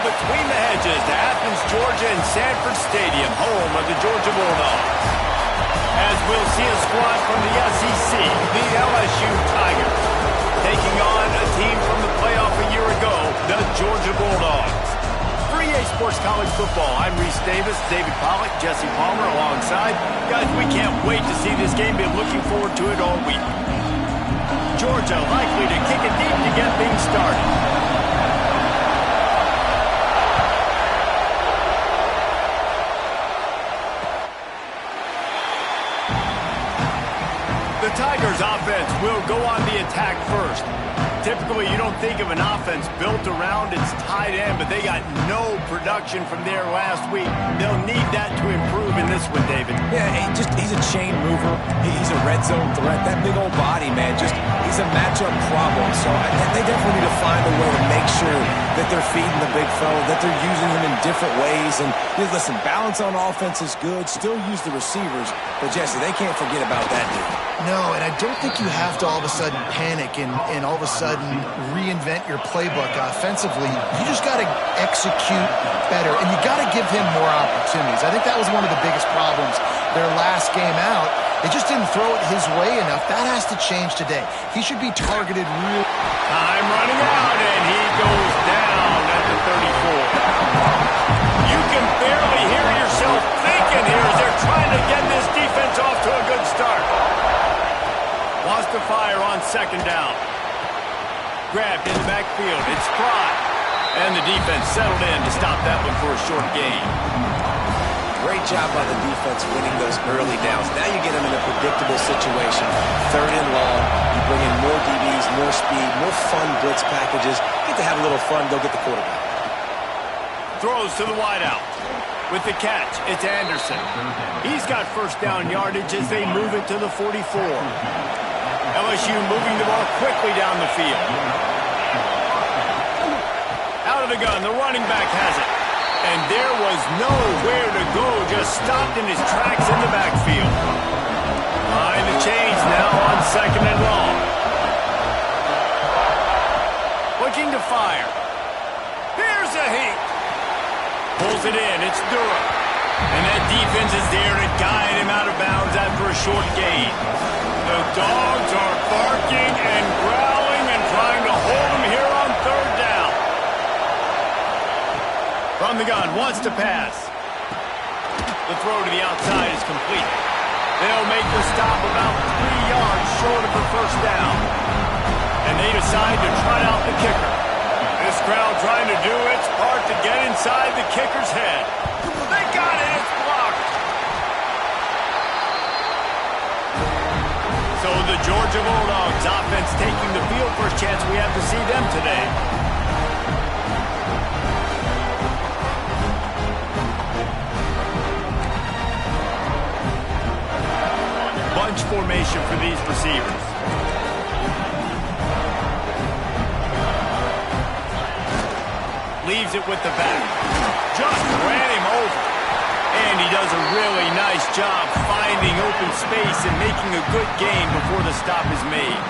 between the hedges to Athens, Georgia and Sanford Stadium, home of the Georgia Bulldogs. As we'll see a squad from the SEC, the LSU Tigers, taking on a team from the playoff a year ago, the Georgia Bulldogs. For EA Sports College Football, I'm Reese Davis, David Pollack, Jesse Palmer alongside. Guys, we can't wait to see this game. Been looking forward to it all week. Georgia likely to kick it deep to get things started. The Tigers offense will go on the attack first. Typically, you don't think of an offense built around its tight end, but they got no production from there last week. They'll need that to improve in this one, David. Yeah, he's a chain mover. He's a red zone threat. That big old body, man, he's a matchup problem. So they definitely need to find a way to make sure that they're feeding the big fella, that they're using him in different ways. And listen, balance on offense is good. Still use the receivers. But, Jesse, they can't forget about that dude. No, and I don't think you have to all of a sudden panic and all of a sudden reinvent your playbook offensively. You just got to execute better, and you got to give him more opportunities. I think that was one of the biggest problems their last game out. They just didn't throw it his way enough. That has to change today. He should be targeted real. Time running out, and he goes down at the 34. You can barely hear yourself thinking here as they're trying to get this defense off to a good start. Wants to fire on second down. Grabbed in the backfield. It's Fry. And the defense settled in to stop that one for a short gain. Great job by the defense winning those early downs. Now you get them in a predictable situation. Third and long. You bring in more DBs, more speed, more fun blitz packages. Get to have a little fun. Go get the quarterback. Throws to the wideout. With the catch, it's Anderson. He's got first down yardage as they move it to the 44. LSU moving the ball quickly down the field. Out of the gun, the running back has it. And there was nowhere to go, just stopped in his tracks in the backfield. Behind the chains now on second and long. Looking to fire. Here's a heat. Pulls it in, it's Durham. And that defense is there to guide him out of bounds after a short gain. The Dogs are barking and growling and trying to hold him here on third down. From the gun, wants to pass. The throw to the outside is complete. They'll make the stop about 3 yards short of the first down. And they decide to try out the kicker. This crowd trying to do its part to get inside the kicker's head. They got it, it's blocked. So the Georgia Bulldogs offense taking the field. First chance we have to see them today. Bunch formation for these receivers. Leaves it with the back. Just ran him over. And he does a really nice job finding open space and making a good gain before the stop is made.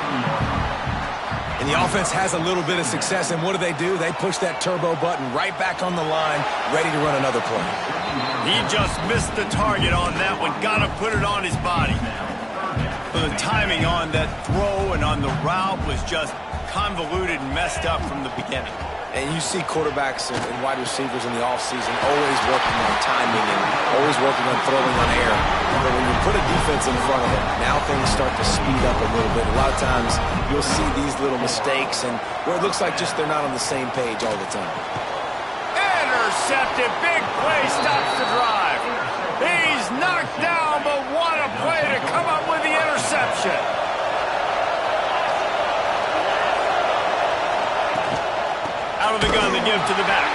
And the offense has a little bit of success, and what do? They push that turbo button right back on the line, ready to run another play. He just missed the target on that one. Got to put it on his body. The timing on that throw and on the route was just convoluted and messed up from the beginning. And you see quarterbacks and wide receivers in the offseason always working on timing and always working on throwing on air. But when you put a defense in front of them, now things start to speed up a little bit. A lot of times you'll see these little mistakes and where it looks like just they're not on the same page all the time. Intercepted. Big play stops the drive. He's knocked down, but what a play to come up with the interception. Out of the gun, they give to the back.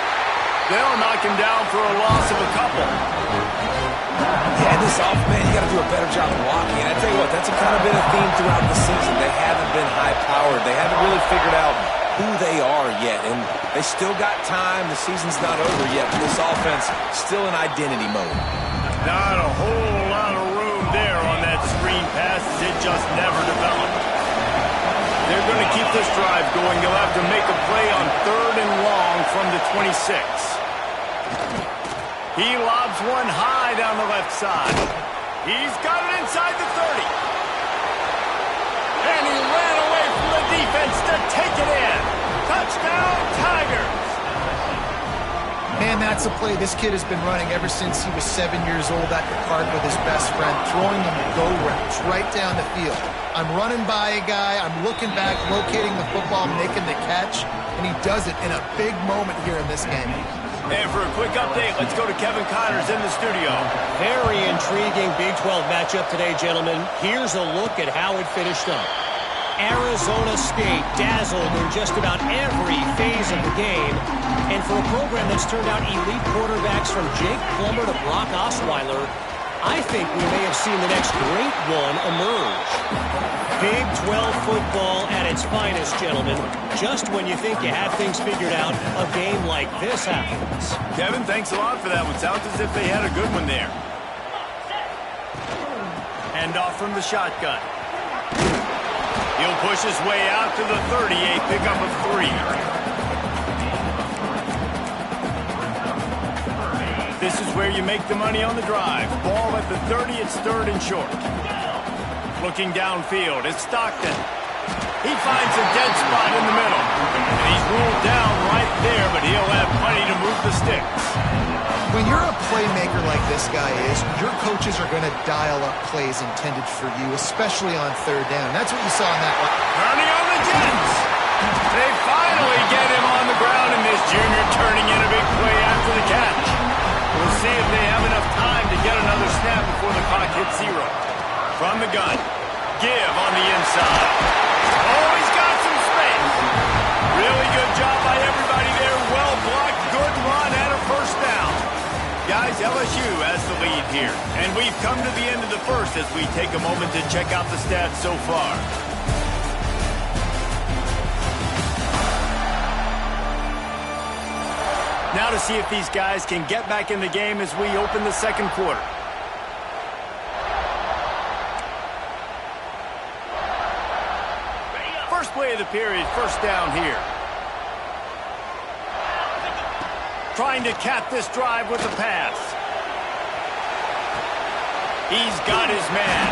They'll knock him down for a loss of a couple. Yeah, this man, you got to do a better job of blocking. And I tell you what, that's kind of been a theme throughout the season. They haven't been high-powered. They haven't really figured out who they are yet. And they still got time. The season's not over yet. But this offense still in identity mode. Not a whole lot of room there on that screen pass as it just never developed. They're going to keep this drive going. They'll have to make a play on 3rd and long from the 26. He lobs one high down the left side. He's got it inside the 30. And he ran away from the defense to take it in. Touchdown, Tigers. Man, that's a play this kid has been running ever since he was 7 years old at the park with his best friend, throwing them go routes right down the field. I'm running by a guy, I'm looking back, locating the football, making the catch, and he does it in a big moment here in this game. And for a quick update, let's go to Kevin Connors in the studio. Very intriguing Big 12 matchup today, gentlemen. Here's a look at how it finished up. Arizona State dazzled in just about every phase of the game. And for a program that's turned out elite quarterbacks from Jake Plummer to Brock Osweiler, I think we may have seen the next great one emerge. Big 12 football at its finest, gentlemen. Just when you think you have things figured out, a game like this happens. Kevin, thanks a lot for that one. Sounds as if they had a good one there. Hand off from the shotgun. He'll push his way out to the 38, pickup of 3. This is where you make the money on the drive. Ball at the 30, it's 3rd and short. Looking downfield, it's Stockton. He finds a dead spot in the middle. And he's ruled down right there, but he'll have plenty to move the sticks. When you're a playmaker like this guy is, your coaches are going to dial up plays intended for you, especially on 3rd down. That's what you saw in that one. Turning on the Jets. They finally get him on the ground, and this junior turning in a big play after the catch. We'll see if they have enough time to get another snap before the clock hits 0. From the gun. Give on the inside. Oh, he's got some space. Really good job by everybody there. Well blocked, good run, and a 1st down. Guys, LSU has the lead here. And we've come to the end of the first as we take a moment to check out the stats so far. Now to see if these guys can get back in the game as we open the 2nd quarter. First play of the period, 1st down here. Trying to cap this drive with a pass. He's got his man.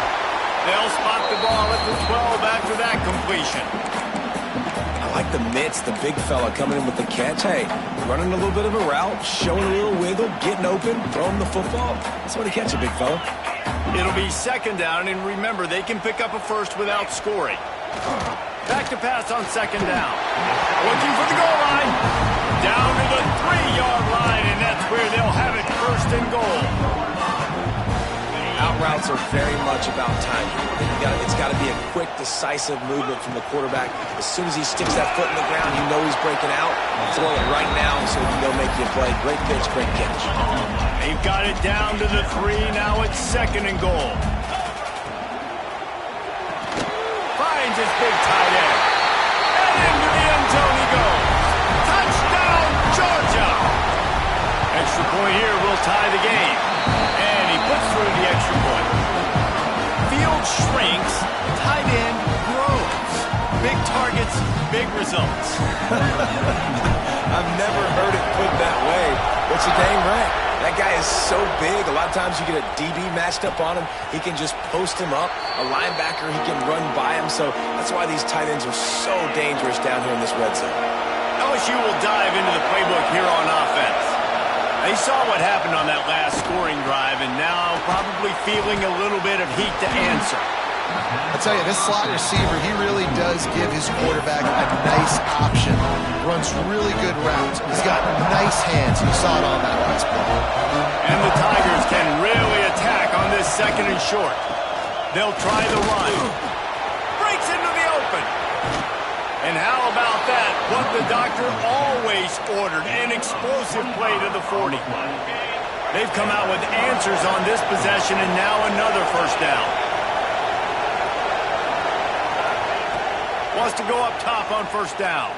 They'll spot the ball at the 12 after that completion. I like the mitts, the big fella coming in with the catch. Hey, running a little bit of a route, showing a little wiggle, getting open, throwing the football. That's what he catch it, big fella. It'll be 2nd down, and remember, they can pick up a 1st without scoring. Back to pass on 2nd down. Looking for the goal line. Down to the 3-yard line, and that's where they'll have it, 1st and goal. Out routes are very much about timing. It's got to be a quick, decisive movement from the quarterback. As soon as he sticks that foot in the ground, you know he's breaking out. Throw it right now so he can go make you a play. Great pitch, great catch. They've got it down to the 3. Now it's 2nd and goal. Finds his big tight end. And into the end zone he goes. Touchdown, Georgia! Extra point here will tie the game. And he puts through the extra point. Field shrinks, tight end grows. Big targets, big results. I've never heard it put that way, but you're dang right. That guy is so big. A lot of times you get a DB matched up on him. He can just post him up. A linebacker, he can run by him. So that's why these tight ends are so dangerous down here in this red zone. LSU will dive into the playbook here on offense. They saw what happened on that last scoring drive, and now probably feeling a little bit of heat to answer. I'll tell you, this slot receiver, he really does give his quarterback a nice option. Runs really good routes. He's got nice hands. You saw it on that last play. And the Tigers can really attack on this 2nd and short. They'll try the run. Breaks into the open. And how about that? What the doctor always ordered, an explosive play to the 40. They've come out with answers on this possession, and now another 1st down. Wants to go up top on 1st down.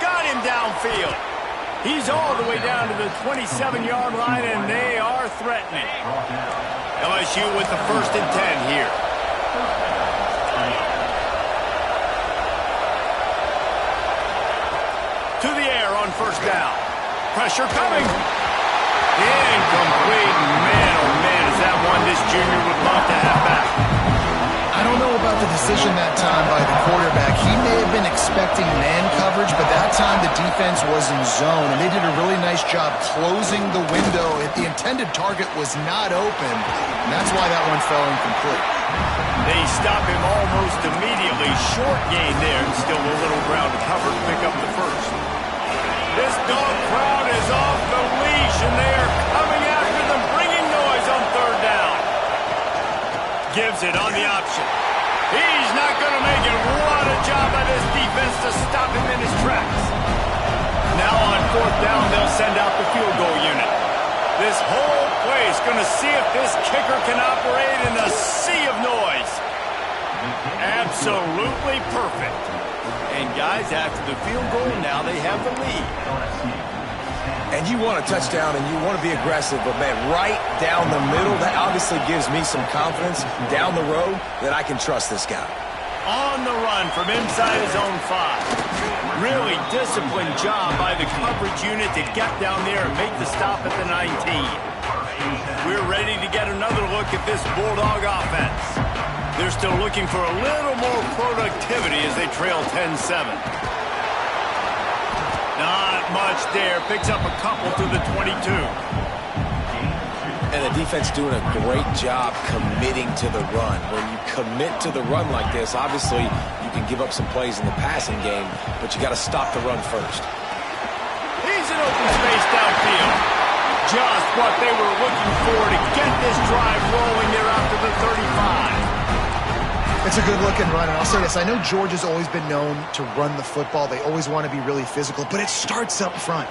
Got him downfield. He's all the way down to the 27-yard line, and they are threatening. LSU with the 1st and 10 here. first down. Pressure coming. Incomplete. Man, oh man, is that one this junior would love to have back. I don't know about the decision that time by the quarterback. He may have been expecting man coverage, but that time the defense was in zone, and they did a really nice job closing the window. The intended target was not open, and that's why that one fell incomplete. They stop him almost immediately. Short gain there, and still a little ground to cover to pick up the first. This dog crowd is off the leash, and they are coming after them, bringing noise on third down. Gives it on the option. He's not going to make it. What a job by this defense to stop him in his tracks. Now on fourth down, they'll send out the field goal unit. This whole place going to see if this kicker can operate in a sea of noise. Absolutely perfect. And guys, after the field goal, now they have the lead. And you want a touchdown and you want to be aggressive, but man, right down the middle, that obviously gives me some confidence down the road that I can trust this guy. On the run from inside his own 5. Really disciplined job by the coverage unit to get down there and make the stop at the 19. We're ready to get another look at this Bulldog offense. They're still looking for a little more productivity as they trail 10-7. Not much there. Picks up a couple to the 22. And the defense doing a great job committing to the run. When you commit to the run like this, obviously you can give up some plays in the passing game, but you got to stop the run first. He's in open space downfield. Just what they were looking for to get this drive rolling there out to the 35. It's a good-looking run, and I'll say this. I know Georgia's always been known to run the football. They always want to be really physical, but it starts up front.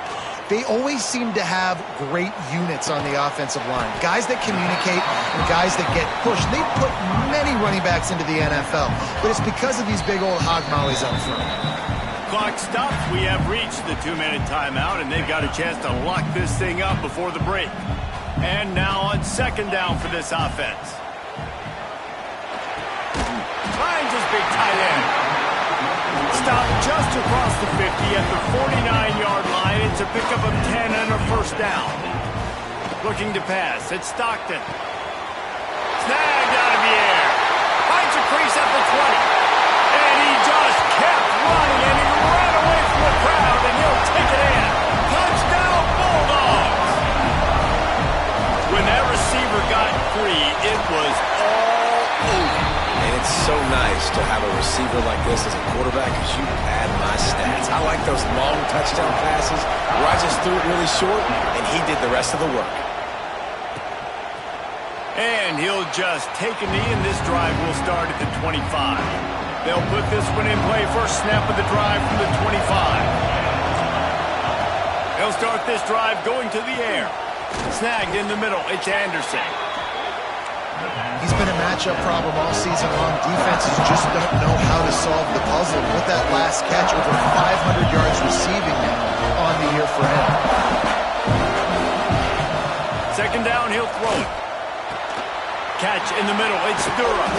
They always seem to have great units on the offensive line. Guys that communicate and guys that get pushed. They put many running backs into the NFL, but it's because of these big old hog mollies up front. Clock stops. We have reached the 2-minute timeout, and they've got a chance to lock this thing up before the break. And now on second down for this offense. Finds his big tight end. Stopped just across the 50 at the 49-yard line. It's a pickup of 10 and a first down. Looking to pass. It's Stockton. Snagged out of the air. Finds a crease at the 20. And he just kept running, and he ran away from the crowd, and he'll take it in. Touchdown, Bulldogs! When that receiver got free, it was all over. And it's so nice to have a receiver like this as a quarterback because you pad my stats. I like those long touchdown passes where I just threw it really short and he did the rest of the work. And he'll just take a knee, and this drive will start at the 25. They'll put this one in play. First snap of the drive from the 25. They'll start this drive going to the air. Snagged in the middle. It's Anderson. He's been a matchup problem all season long. Defenses just don't know how to solve the puzzle. With that last catch, over 500 yards receiving now on the year for him. Second down, he'll throw it. Catch in the middle. It's Durham.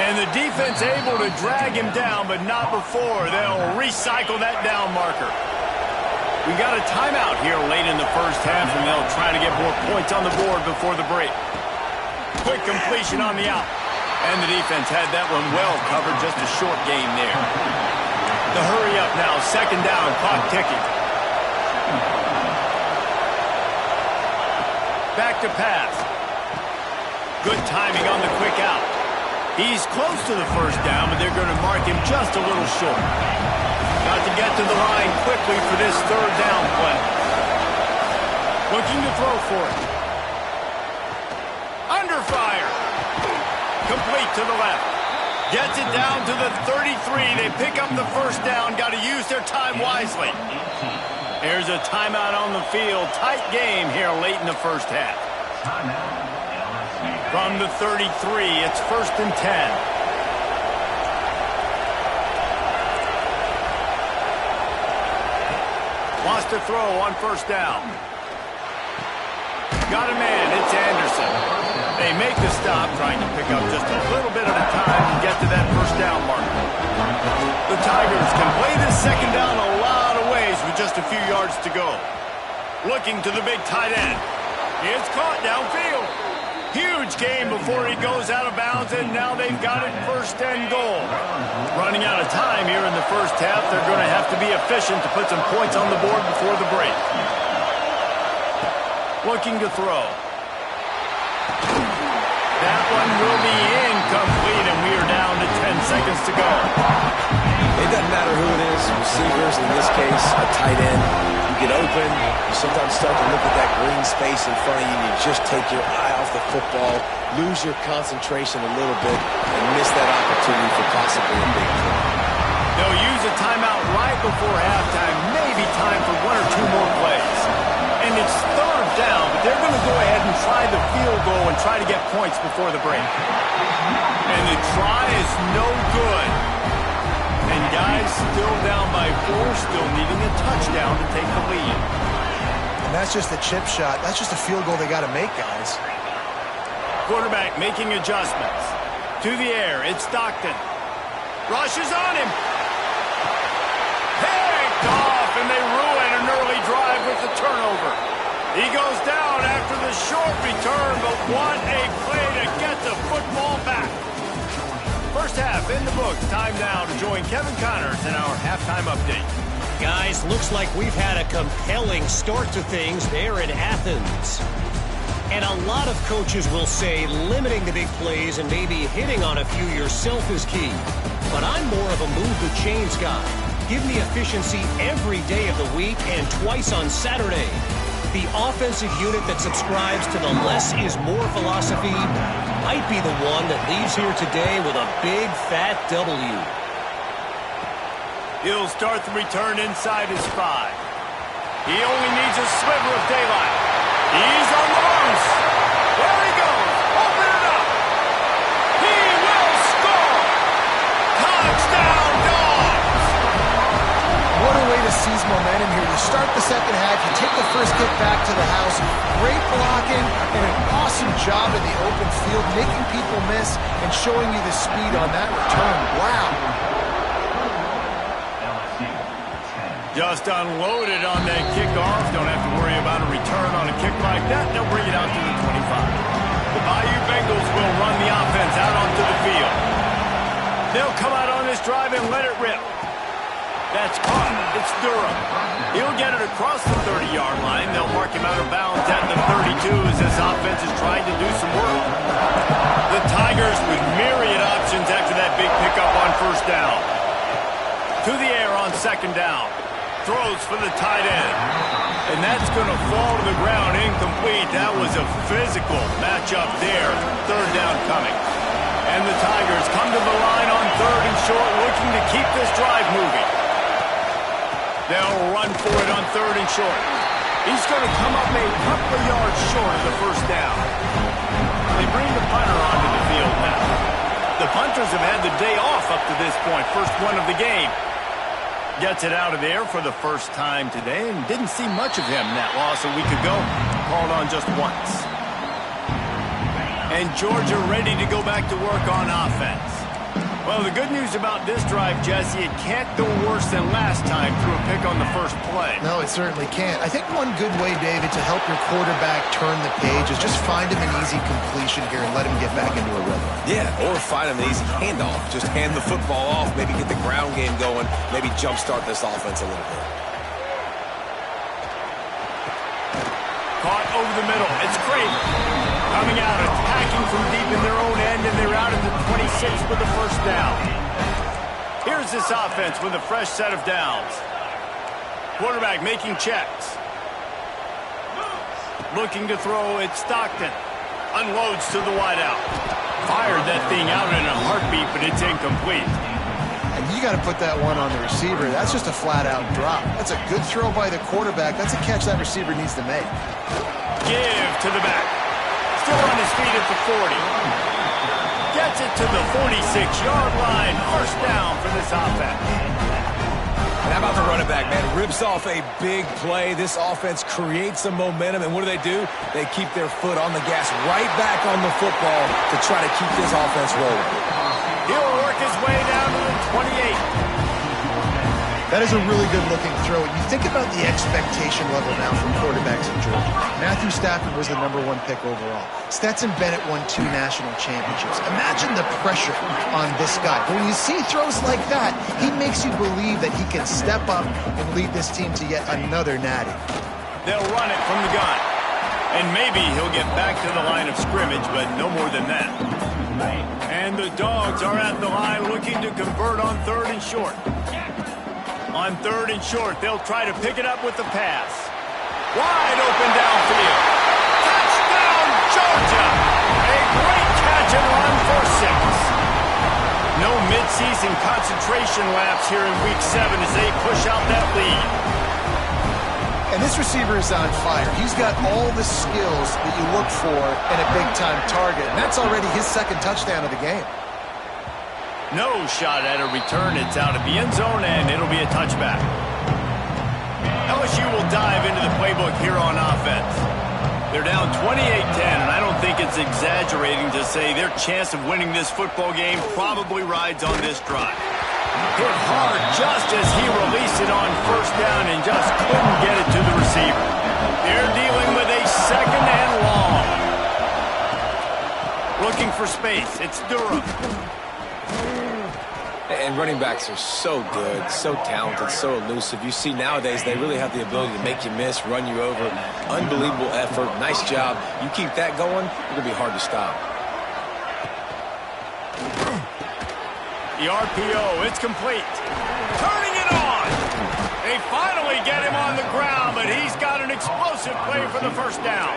And the defense able to drag him down, but not before. They'll recycle that down marker. We got a timeout here late in the first half, and they'll try to get more points on the board before the break. Quick completion on the out. And the defense had that one well covered. Just a short game there. The hurry up now. Second down. Clock ticking. Back to pass. Good timing on the quick out. He's close to the first down, but they're going to mark him just a little short. Got to get to the line quickly for this third down play. Looking to throw for it. Under fire. Complete to the left. Gets it down to the 33. They pick up the first down. Got to use their time wisely. There's a timeout on the field. Tight game here late in the first half. From the 33, it's first and 10. Wants to throw on first down. Got a man. It's Anderson. They make the stop, trying to pick up just a little bit at a time and get to that first down mark. The Tigers can play this second down a lot of ways with just just a few yards to go. Looking to the big tight end. It's caught downfield. Huge gain before he goes out of bounds, and now they've got it first and goal. Running out of time here in the first half. They're going to have to be efficient to put some points on the board before the break. Looking to throw. That one will be incomplete, and we are down to 10 seconds to go. It doesn't matter who it is, receivers, in this case, a tight end. You get open, you sometimes start to look at that green space in front of you, and you just take your eye off the football, lose your concentration a little bit, and miss that opportunity for possibly a big play. They'll use a timeout right before halftime, maybe time for one or two more plays. And it's third down, but they're going to go ahead and try the field goal and try to get points before the break. And the try is no good. And guys still down by 4, still needing a touchdown to take the lead. And that's just a chip shot. That's just a field goal they got to make, guys. Quarterback making adjustments. To the air, it's Stockton. Rushes on him. Picked off, and they ruin an early drive with the turnover. He goes down after the short return, but what a play to get the football back. First half in the books. Time now to join Kevin Connors in our halftime update. Guys, looks like we've had a compelling start to things there in Athens. And a lot of coaches will say limiting the big plays and maybe hitting on a few yourself is key. But I'm more of a move the chains guy. Give me efficiency every day of the week and twice on Saturday. The offensive unit that subscribes to the less is more philosophy might be the one that leaves here today with a big fat W. He'll start the return inside his 5. He only needs a sliver of daylight. He's on the loose. There he goes. Open it up. He will score. Touchdown, Dogs. What a way to seize momentum here. You start the second half, you take the first kick back to the house. Great blocking and an awesome job in the open field, making people miss and showing you the speed on that return. Wow. Just unloaded on that kickoff. Don't have to worry about a return on a kick like that. They'll bring it out to the 25. The Bayou Bengals will run the offense out onto the field. They'll come out on this drive and let it rip. That's caught. It's Durham. He'll get it across the 30-yard line. They'll mark him out of bounds at the 32 as this offense is trying to do some work. The Tigers with myriad options after that big pickup on first down. To the air on second down. Throws for the tight end. And that's going to fall to the ground incomplete. That was a physical matchup there. Third down coming. And the Tigers come to the line on third and short, looking to keep this drive moving. They'll run for it on third and short. He's going to come up a couple of yards short of the first down. They bring the punter onto the field now. The punters have had the day off up to this point. First one of the game. Gets it out of there for the first time today and didn't see much of him that loss a week ago. Called on just once. And Georgia ready to go back to work on offense. Well, the good news about this drive, Jesse, it can't go worse than last time through a pick on the first play. No, it certainly can't. I think one good way, David, to help your quarterback turn the page is just find him an easy completion here and let him get back into a rhythm. Yeah, or find him an easy handoff. Just hand the football off, maybe get the ground game going, maybe jumpstart this offense a little bit. Caught over the middle. It's Craven. Coming out, attacking from deep in their own end, and they're out at the 26 with the first down. Here's this offense with a fresh set of downs. Quarterback making checks. Looking to throw, it's Stockton. Unloads to the wideout. Fired that thing out in a heartbeat, but it's incomplete. And you got to put that one on the receiver. That's just a flat-out drop. That's a good throw by the quarterback. That's a catch that receiver needs to make. Give to the back. Still on his feet at the 40. Gets it to the 46-yard line. First down for this offense. And how about the running back, man? Rips off a big play. This offense creates some momentum, and what do? They keep their foot on the gas right back on the football to try to keep this offense rolling. He'll work his way down to the 28. That is a really good-looking throw. You think about the expectation level now from quarterbacks in Georgia. Matthew Stafford was the #1 pick overall. Stetson Bennett won 2 national championships. Imagine the pressure on this guy. When you see throws like that, he makes you believe that he can step up and lead this team to yet another natty. They'll run it from the gun. And maybe he'll get back to the line of scrimmage, but no more than that. And the Dogs are at the line looking to convert on 3rd and short. On 3rd and short, they'll try to pick it up with the pass. Wide open downfield. Touchdown, Georgia! A great catch and run for 6. No midseason concentration lapse here in Week 7 as they push out that lead. And this receiver is on fire. He's got all the skills that you look for in a big-time target. And that's already his 2nd touchdown of the game. No shot at a return. It's out of the end zone, and it'll be a touchback. LSU will dive into the playbook here on offense. They're down 28-10, and I don't think it's exaggerating to say their chance of winning this football game probably rides on this drive. Hit hard just as he released it on 1st down and just couldn't get it to the receiver. They're dealing with a 2nd and long. Looking for space. It's Durham. And running backs are so good, so talented, so elusive. You see nowadays they really have the ability to make you miss, run you over. Unbelievable effort. Nice job. You keep that going, it'll be hard to stop. The RPO, it's complete. Turning it on. They finally get him on the ground, but he's got an explosive play for the 1st down.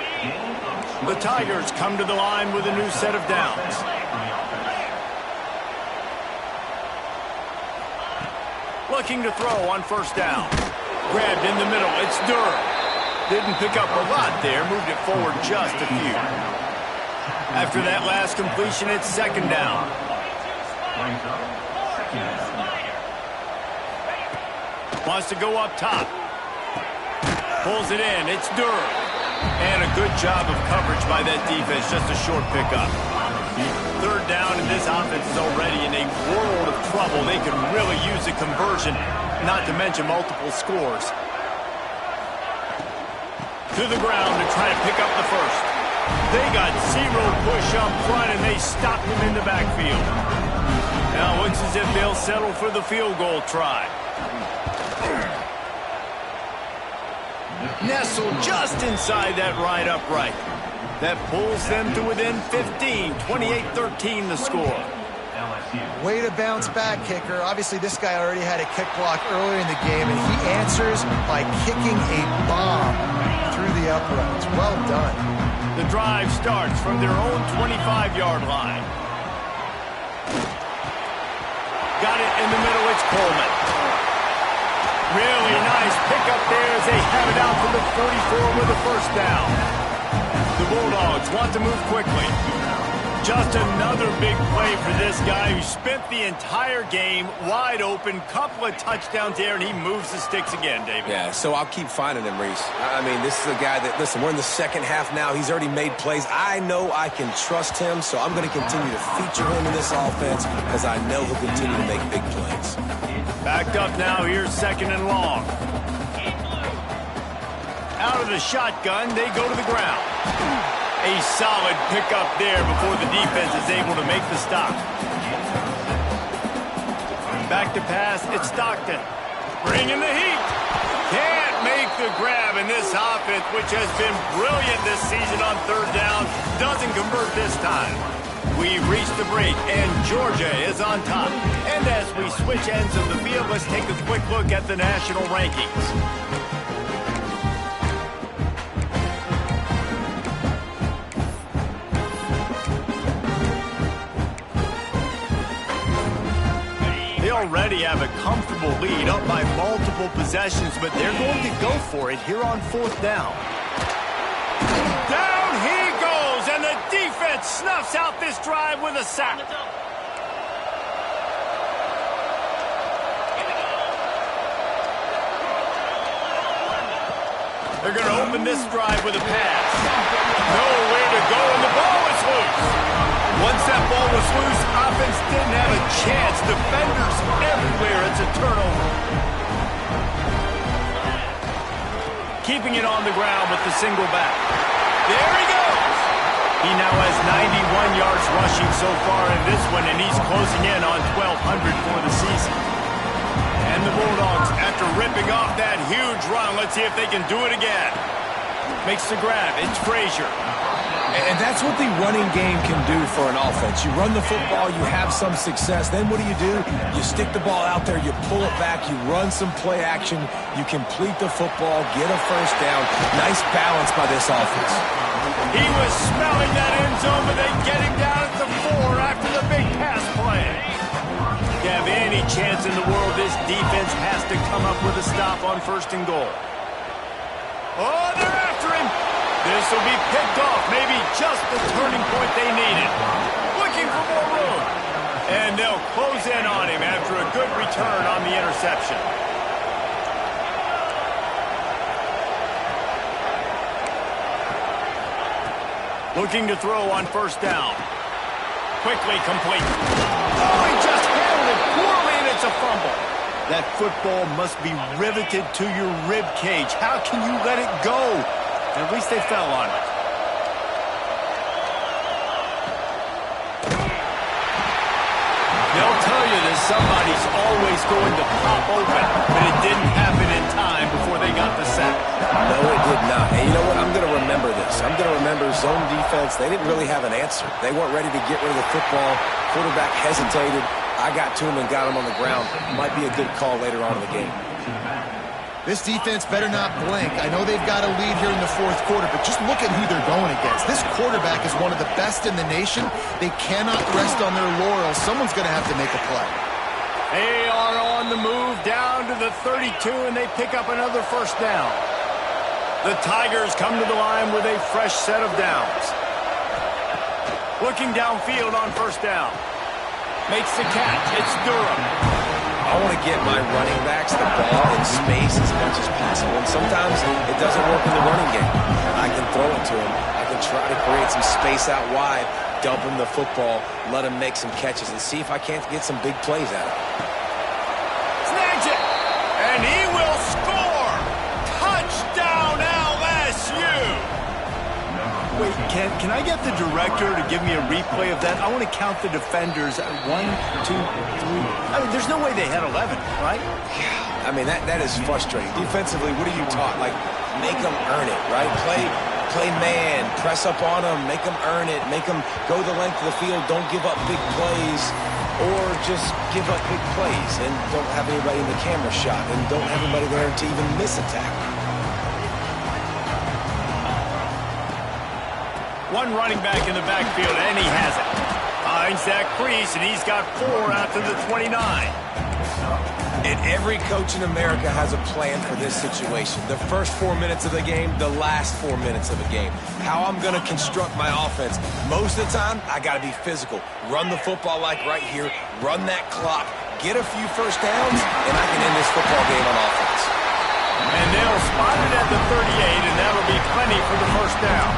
The Tigers come to the line with a new set of downs. Looking to throw on 1st down. Grabbed in the middle. It's Durham. Didn't pick up a lot there. Moved it forward just a few. After that last completion, it's 2nd down. Wants to go up top. Pulls it in. It's Durham. And a good job of coverage by that defense. Just a short pickup. 3rd down, and this offense is already in a world of trouble. They could really use a conversion, not to mention multiple scores. To the ground to try to pick up the 1st. They got 0 push up front, and they stopped him in the backfield. Now it looks as if they'll settle for the field goal try. Nestled just inside that right upright. That pulls them to within 15, 28-13 the score. Way to bounce back, kicker. Obviously, this guy already had a kick block earlier in the game, and he answers by kicking a bomb through the uprights. Well done. The drive starts from their own 25-yard line. Got it in the middle. It's Coleman. Really nice pickup there as they have it out to the 44 with a 1st down. The Bulldogs want to move quickly. Just another big play for this guy who spent the entire game wide open. Couple of touchdowns there, and he moves the sticks again, David. Yeah, so I'll keep finding him, Reese. I mean, this is a guy that, listen, we're in the 2nd half now. He's already made plays. I know I can trust him, so I'm going to continue to feature him in this offense because I know he'll continue to make big plays. Backed up now. Here's 2nd and long. Out of the shotgun, they go to the ground. A solid pickup there before the defense is able to make the stop. Back to pass, it's Stockton. Bringing the heat. Can't make the grab, and this offense, which has been brilliant this season on 3rd down, doesn't convert this time. We've reached the break, and Georgia is on top. And as we switch ends of the field, let's take a quick look at the national rankings. They already have a comfortable lead, up by multiple possessions, but they're going to go for it here on 4th down. Down he goes, and the defense snuffs out this drive with a sack. They're going to open this drive with a pass. Nowhere to go, and the ball is loose. Once that ball was loose, offense didn't have a chance. Defenders everywhere. It's a turnover. keeping it on the ground with the single back. There he goes. He now has 91 yards rushing so far in this one, and he's closing in on 1,200 for the season. And the Bulldogs, after ripping off that huge run, let's see if they can do it again. Makes the grab. It's Frazier. And that's what the running game can do for an offense. You run the football, you have some success. Then what do? You stick the ball out there, you pull it back, you run some play action, you complete the football, get a first down. Nice balance by this offense. He was smelling that end zone, but they get him down at the 4 after the big pass play. If you have any chance in the world, this defense has to come up with a stop on 1st and goal. Oh, they're after him. This will be picked off. Maybe just the turning point they needed. Looking for more room. And they'll close in on him after a good return on the interception. Looking to throw on 1st down. Quickly complete. Oh, he just handled it poorly, and it's a fumble. That football must be riveted to your rib cage. How can you let it go? At least they fell on it. They'll tell you that somebody's always going to pop open, but it didn't happen in time before they got the sack. No, it did not. And you know what? I'm going to remember this. I'm going to remember zone defense. They didn't really have an answer. They weren't ready to get rid of the football. Quarterback hesitated. I got to him and got him on the ground. Might be a good call later on in the game. This defense better not blink. I know they've got a lead here in the 4th quarter, but just look at who they're going against. This quarterback is one of the best in the nation. They cannot rest on their laurels. Someone's going to have to make a play. They are on the move down to the 32, and they pick up another 1st down. The Tigers come to the line with a fresh set of downs. Looking downfield on 1st down. Makes the catch. It's Durham. I want to get my running backs the ball in space as much as possible. And sometimes it doesn't work in the running game. I can throw it to him. I can try to create some space out wide, dump him the football, let him make some catches, and see if I can't get some big plays out of him. Snags it. And he will score. Touchdown LSU. Wait, can I get the director to give me a replay of that? I want to count the defenders. 1, 2, 3. I mean, there's no way they had 11, right? Yeah, I mean, that is frustrating. Defensively, what are you taught? Like, make them earn it, right? Play man, press up on them, make them earn it, make them go the length of the field, don't give up big plays, or just give up big plays and don't have anybody in the camera shot and don't have anybody there to even miss a tackle. One running back in the backfield, and he has it. Finds that crease, and he's got 4 out to the 29. And every coach in America has a plan for this situation. The first 4 minutes of the game, the last 4 minutes of the game. How I'm going to construct my offense. Most of the time, I got to be physical. Run the football like right here. Run that clock. Get a few 1st downs, and I can end this football game on offense. And they'll spot it at the 38, and that'll be plenty for the 1st down.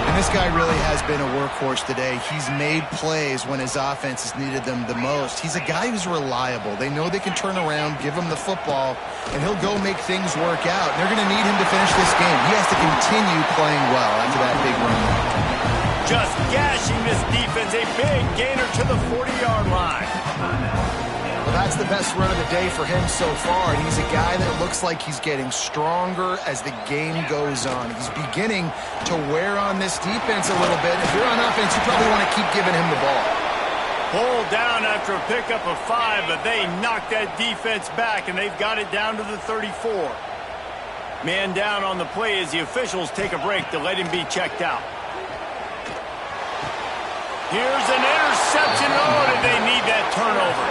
And this guy really has been a workhorse today. He's made plays when his offense has needed them the most. He's a guy who's reliable. They know they can turn around, give him the football, and he'll go make things work out. And they're going to need him to finish this game. He has to continue playing well after that big run. Just gashing this defense. A big gainer to the 40-yard line. Well, that's the best run of the day for him so far. And he's a guy that looks like he's getting stronger as the game goes on. He's beginning to wear on this defense a little bit. If you're on offense, you probably want to keep giving him the ball. Pulled down after a pickup of 5, but they knocked that defense back, and they've got it down to the 34. Man down on the play as the officials take a break to let him be checked out. Here's an interception. Oh, did they need that turnover?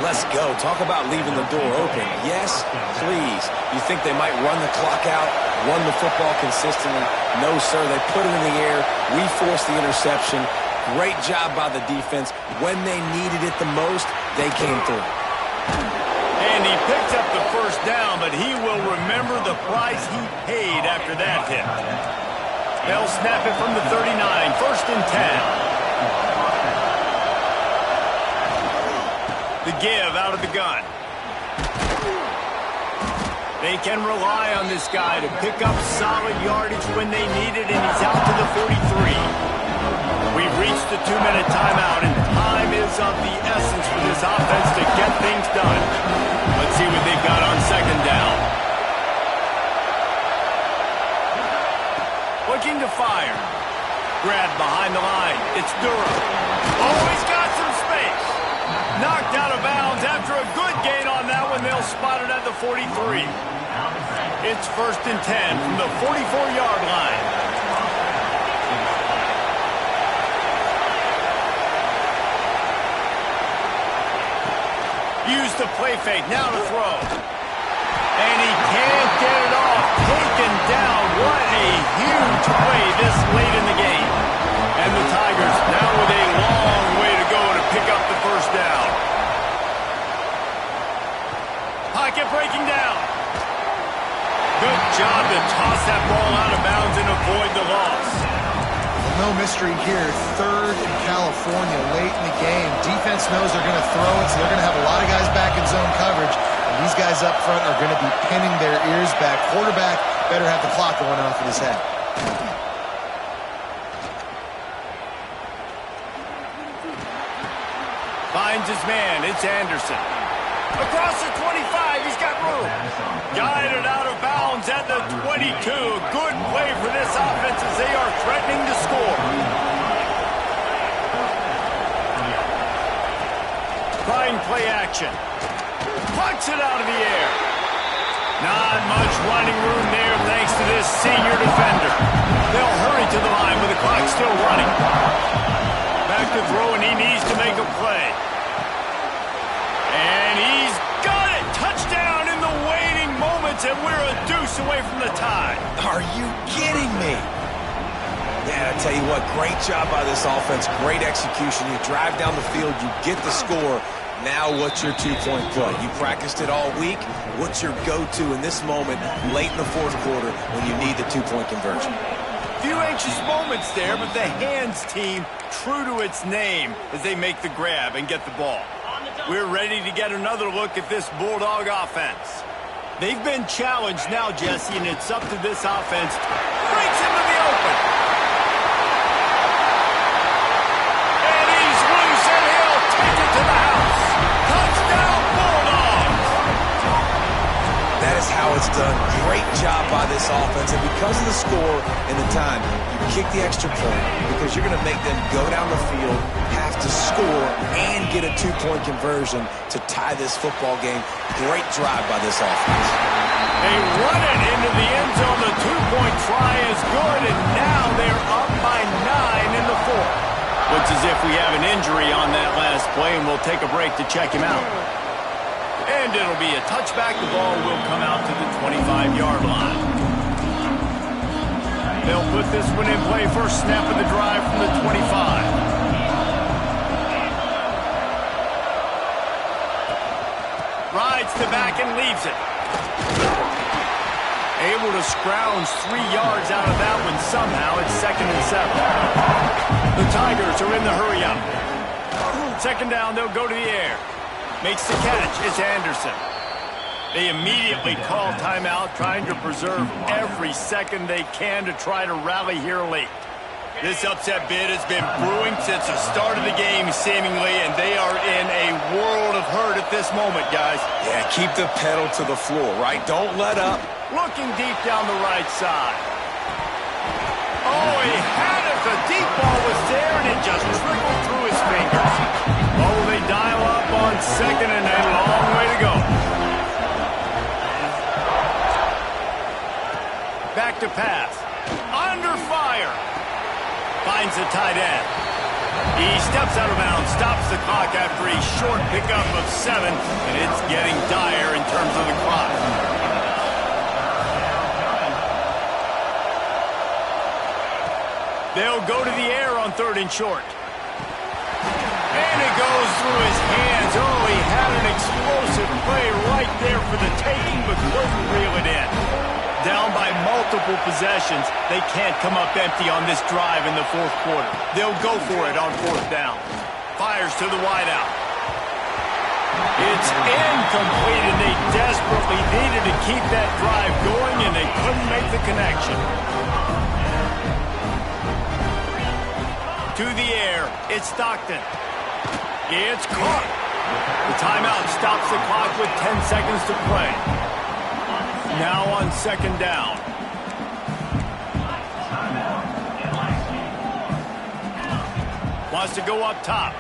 Let's go. Talk about leaving the door open. Yes, please. You think they might run the clock out, run the football consistently? No, sir. They put it in the air. We forced the interception. Great job by the defense. When they needed it the most, they came through. And he picked up the 1st down, but he will remember the price he paid after that hit. They'll snap it from the 39. 1st and 10. The give out of the gun. They can rely on this guy to pick up solid yardage when they need it, and he's out to the 43. We've reached the 2-minute timeout, and time is of the essence for this offense to get things done. Let's see what they've got on second down. Looking to fire. Grab behind the line. It's Durham. Oh, he's got some space. Knocked out of bounds after a good gain on that one. They'll spot it at the 43. It's 1st and 10 from the 44-yard line. Use the play fake. Now to throw. And he can't get it off. Taken down. What a huge play this late in the game. And the Tigers now with a long way to go to pick up the first down. Pocket breaking down. Good job to toss that ball out of bounds and avoid the loss. No mystery here. 3rd in California late in the game. Defense knows they're going to throw it, so they're going to have a lot of guys back in zone coverage. And these guys up front are going to be pinning their ears back. Quarterback better have the clock going off in his head. Finds his man. It's Anderson. Across the 25. He's got room. Guided out of bounds at the 22. Good play for this offense as they are threatening to score. Trying play action. Pucks it out of the air. Not much running room there thanks to this senior defender. They'll hurry to the line with the clock still running. Back to throw, and he needs to make a play. And he's got it! Touchdown in the waiting moments, and we're a deuce away from the tie. Are you kidding me? Man, I tell you what, great job by this offense. Great execution. You drive down the field, you get the score. Now what's your two-point play? You practiced it all week. What's your go-to in this moment late in the 4th quarter when you need the two-point conversion? Few anxious moments there, but the hands team true to its name as they make the grab and get the ball. We're ready to get another look at this Bulldog offense. They've been challenged now, Jesse, and it's up to this offense. Breaks into the open. And he's loose, and he'll take it to the house. Touchdown, Bulldogs! That is how it's done. Great job by this offense. And because of the score and the time, you kick the extra point because you're going to make them go down the field, have to score, and get a two-point conversion to tie this football game. Great drive by this offense. They run it into the end zone. The two-point try is good, and now they're up by 9 in the 4th. Looks as if we have an injury on that last play, and we'll take a break to check him out. And it'll be a touchback. The ball will come out to the 25-yard line. They'll put this one in play. First snap of the drive from the 25. Rides the back and leaves it. Able to scrounge 3 yards out of that one somehow. It's 2nd and 7. The Tigers are in the hurry-up. 2nd down, they'll go to the air. Makes the catch. It's Anderson. They immediately call timeout, trying to preserve every second they can to try to rally here late. This upset bid has been brewing since the start of the game, seemingly, and they are in a world of hurt at this moment, guys. Yeah, keep the pedal to the floor, right? Don't let up. Looking deep down the right side. Oh, he had it. The deep ball was there, and it just trickled through his fingers. Oh, they dial up on 2nd and a long way to go. Back to pass. Under fire. Finds the tight end. He steps out of bounds, stops the clock after a short pickup of 7, and it's getting dire in terms of the clock. They'll go to the air on 3rd and short. And it goes through his hands. Oh, he had an explosive play right there for the taking, but couldn't reel it in. Down by multiple possessions, they can't come up empty on this drive in the 4th quarter. They'll go for it on 4th down. Fires to the wideout. It's incomplete, and they desperately desperately needed to keep that drive going, and they couldn't make the connection. To the air, it's Stockton. It's caught. The timeout stops the clock with 10 seconds to play. Now on second down. Wants to go up top.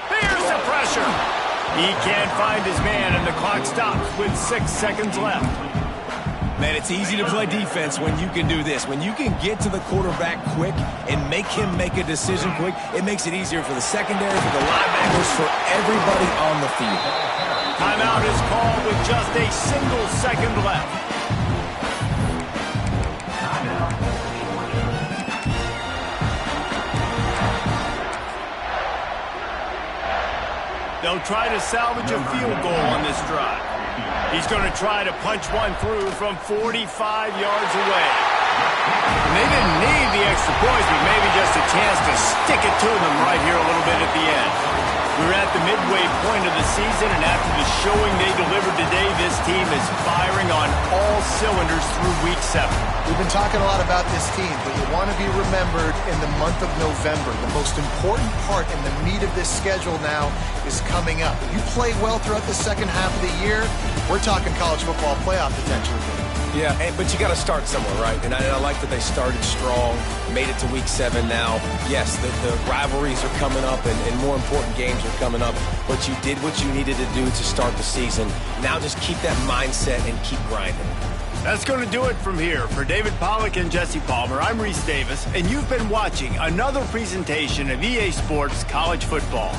Here's the pressure. He can't find his man, and the clock stops with 6 seconds left. Man, it's easy to play defense when you can do this. When you can get to the quarterback quick and make him make a decision quick, it makes it easier for the secondary, for the linebackers, for everybody on the field. Timeout is called with just a single second left. They'll try to salvage a field goal on this drive. He's going to try to punch one through from 45 yards away. And they didn't need the extra points, but maybe just a chance to stick it to them right here a little bit at the end. We're at the midway point of the season, and after the showing they delivered today, this team is firing on all cylinders through Week 7. We've been talking a lot about this team, but you want to be remembered in the month of November. The most important part in the meat of this schedule now is coming up. If you play well throughout the second half of the year, we're talking college football playoff potential. Yeah, but you got to start somewhere, right? And I like that they started strong, made it to Week 7 now. Yes, the rivalries are coming up, and more important games are coming up. But you did what you needed to do to start the season. Now just keep that mindset and keep grinding. That's going to do it from here. For David Pollack and Jesse Palmer, I'm Reese Davis, and you've been watching another presentation of EA Sports College Football.